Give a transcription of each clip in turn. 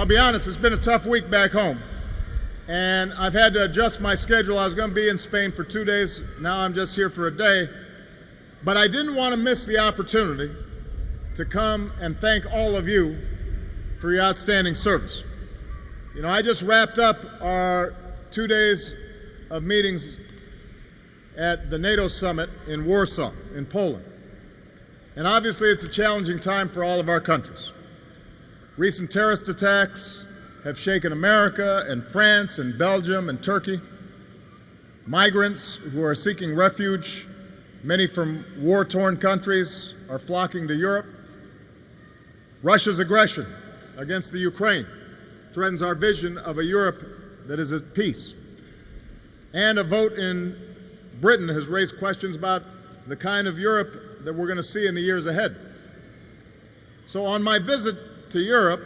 I'll be honest, it's been a tough week back home. And I've had to adjust my schedule. I was going to be in Spain for 2 days. Now I'm just here for a day. But I didn't want to miss the opportunity to come and thank all of you for your outstanding service. You know, I just wrapped up our 2 days of meetings at the NATO summit in Warsaw, in Poland. And obviously it's a challenging time for all of our countries. Recent terrorist attacks have shaken America and France and Belgium and Turkey. Migrants who are seeking refuge, many from war-torn countries, are flocking to Europe. Russia's aggression against the Ukraine threatens our vision of a Europe that is at peace. And a vote in Britain has raised questions about the kind of Europe that we're going to see in the years ahead. So on my visit to Europe,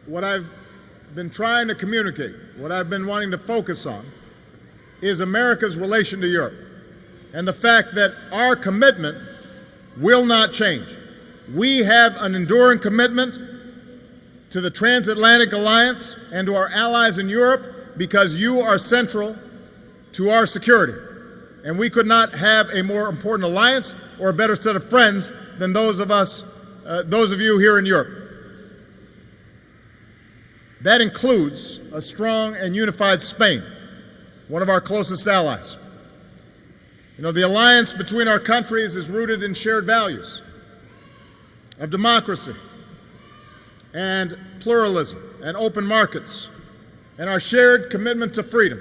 what I've been trying to communicate, what I've been wanting to focus on, is America's relation to Europe and the fact that our commitment will not change. We have an enduring commitment to the transatlantic alliance and to our allies in Europe because you are central to our security. And we could not have a more important alliance or a better set of friends than those of you here in Europe. That includes a strong and unified Spain, one of our closest allies. You know, the alliance between our countries is rooted in shared values of democracy and pluralism and open markets and our shared commitment to freedom.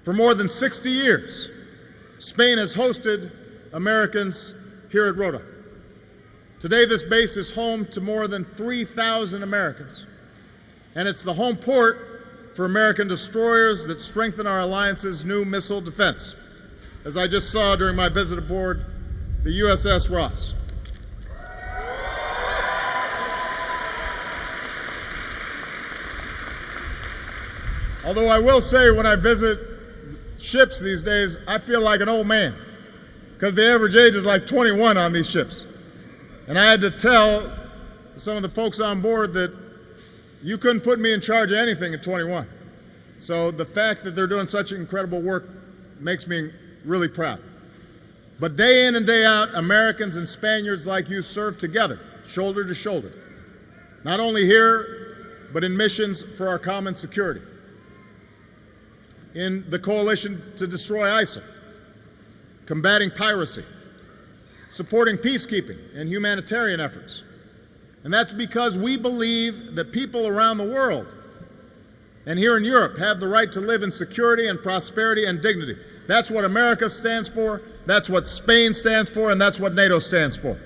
For more than 60 years, Spain has hosted Americans here at Rota. Today, this base is home to more than 3,000 Americans, and it's the home port for American destroyers that strengthen our alliance's new missile defense, as I just saw during my visit aboard the USS Ross. Although I will say, when I visit ships these days, I feel like an old man, because the average age is like 21 on these ships. And I had to tell some of the folks on board that you couldn't put me in charge of anything at 21. So the fact that they're doing such incredible work makes me really proud. But day in and day out, Americans and Spaniards like you serve together, shoulder to shoulder, not only here, but in missions for our common security, in the coalition to destroy ISIL, combating piracy, supporting peacekeeping and humanitarian efforts. And that's because we believe that people around the world and here in Europe have the right to live in security and prosperity and dignity. That's what America stands for, that's what Spain stands for, and that's what NATO stands for.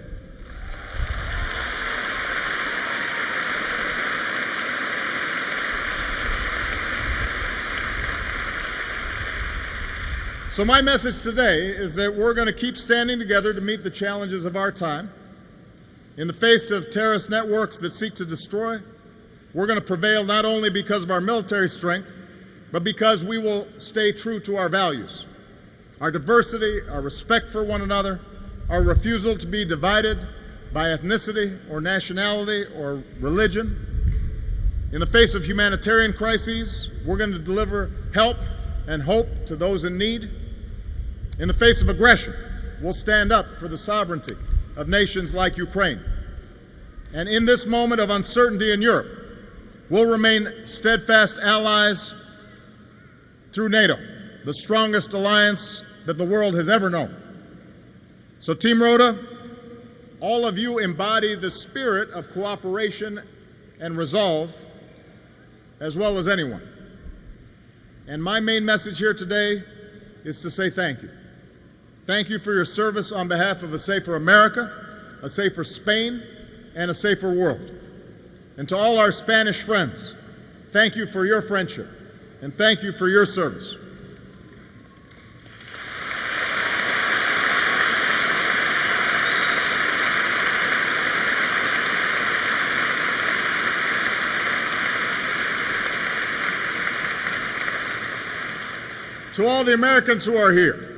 So my message today is that we're going to keep standing together to meet the challenges of our time. In the face of terrorist networks that seek to destroy, we're going to prevail not only because of our military strength, but because we will stay true to our values, our diversity, our respect for one another, our refusal to be divided by ethnicity or nationality or religion. In the face of humanitarian crises, we're going to deliver help and hope to those in need. In the face of aggression, we'll stand up for the sovereignty of nations like Ukraine. And in this moment of uncertainty in Europe, we'll remain steadfast allies through NATO, the strongest alliance that the world has ever known. So Team Rota, all of you embody the spirit of cooperation and resolve as well as anyone. And my main message here today is to say thank you. Thank you for your service on behalf of a safer America, a safer Spain, and a safer world. And to all our Spanish friends, thank you for your friendship, and thank you for your service. To all the Americans who are here,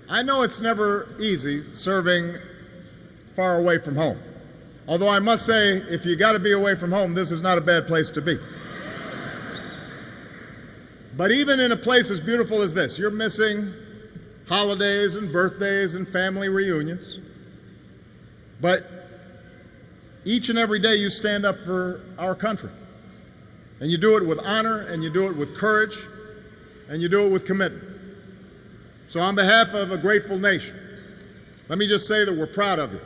I know it's never easy serving far away from home. Although I must say, if you got to be away from home, this is not a bad place to be. But even in a place as beautiful as this, you're missing holidays and birthdays and family reunions. But each and every day you stand up for our country. And you do it with honor, and you do it with courage, and you do it with commitment. So on behalf of a grateful nation, let me just say that we're proud of you.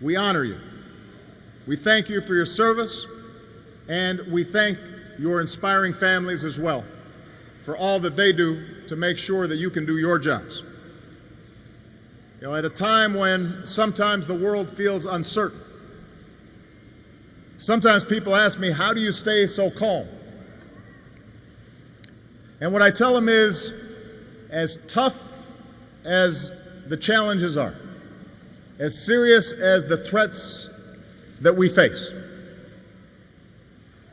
We honor you. We thank you for your service, and we thank your inspiring families as well for all that they do to make sure that you can do your jobs. You know, at a time when sometimes the world feels uncertain, sometimes people ask me, how do you stay so calm? And what I tell them is, as tough as the challenges are, as serious as the threats that we face,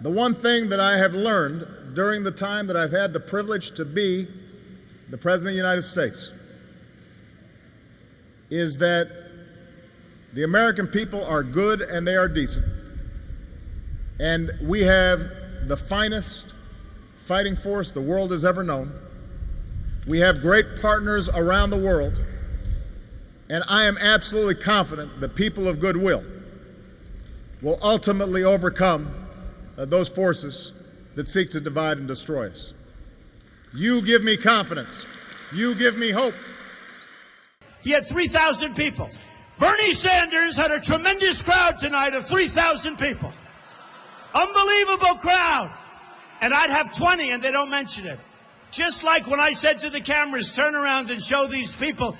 the one thing that I have learned during the time that I've had the privilege to be the President of the United States is that the American people are good and they are decent. And we have the finest fighting force the world has ever known. We have great partners around the world. And I am absolutely confident that people of goodwill will ultimately overcome those forces that seek to divide and destroy us. You give me confidence. You give me hope. He had 3,000 people. Bernie Sanders had a tremendous crowd tonight of 3,000 people. Unbelievable crowd. And I'd have 20 and they don't mention it. Just like when I said to the cameras, turn around and show these people.